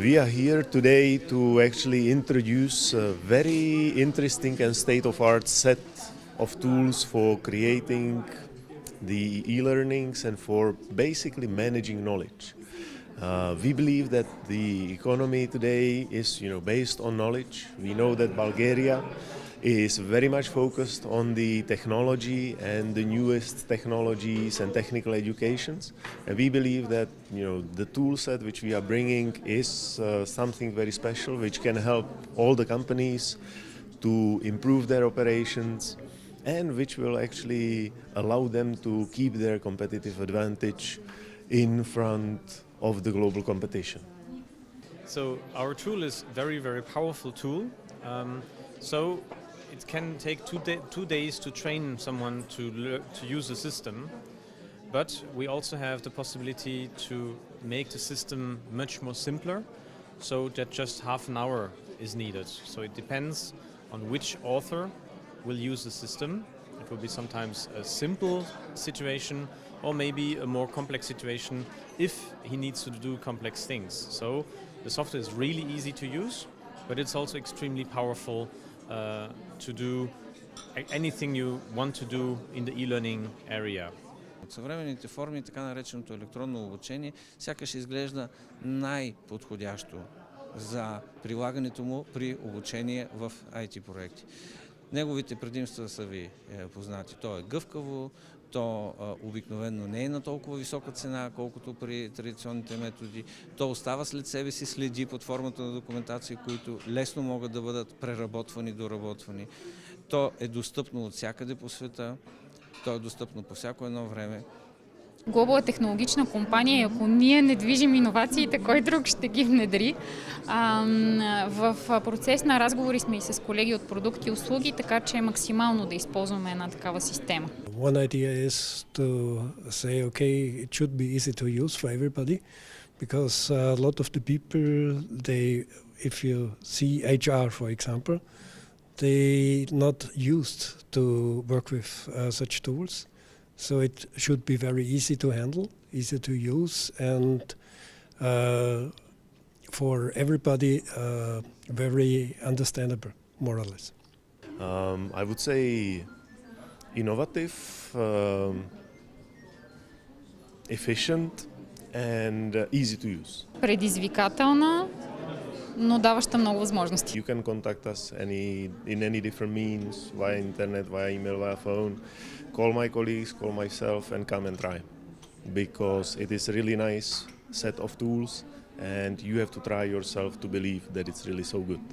We are here today to actually introduce a very interesting and state-of-art set of tools for creating the e-learnings and for basically managing knowledge. We believe that the economy today is, based on knowledge. We know that Bulgaria is very much focused on the technology and the newest technologies and technical educations. And we believe that, the tool set which we are bringing is something very special, which can help all the companies to improve their operations and which will actually allow them to keep their competitive advantage in front of the global competition. So our tool is very, very powerful tool. So it can take 2 days to train someone to use the system, but we also have the possibility to make the system much more simpler, so that just half an hour is needed. So it depends on which author will use the system. It will be sometimes a simple situation or maybe a more complex situation if he needs to do complex things. So the software is really easy to use, but it's also extremely powerful to do anything you want to do in the e-learning area. От съвременните форми, така нареченото електронно обучение, сякаш изглежда най-подходящо за прилагането му при обучение в IT проекти. Неговите предимства са ви познати. То е гъвкаво, то обикновено не е на толкова висока цена, колкото при традиционните методи. То остава след себе си следи под формата на документации, които лесно могат да бъдат преработвани, доработвани. То е достъпно от всякъде по света, то е достъпно по всяко едно време. Global е технологична компания и ако ние не движим иновациите, кой друг ще ги внедри? В процес на разговори сме и с колеги от продукти и услуги, така че максимално да използваме една такава система. One idea is to say, okay, it should be easy to use for everybody, because a lot of the people, if you see HR, for example, they not used to work with such tools. So it should be very easy to handle, easy to use, and for everybody very understandable, more or less. I would say innovative, efficient and easy to use. Предизвикателна, но даваща много възможности. You can contact us in any different means, via internet, via email, via phone. Call my colleagues, call myself and come and try. Because it is a really nice set of tools and you have to try yourself to believe that it's really so good.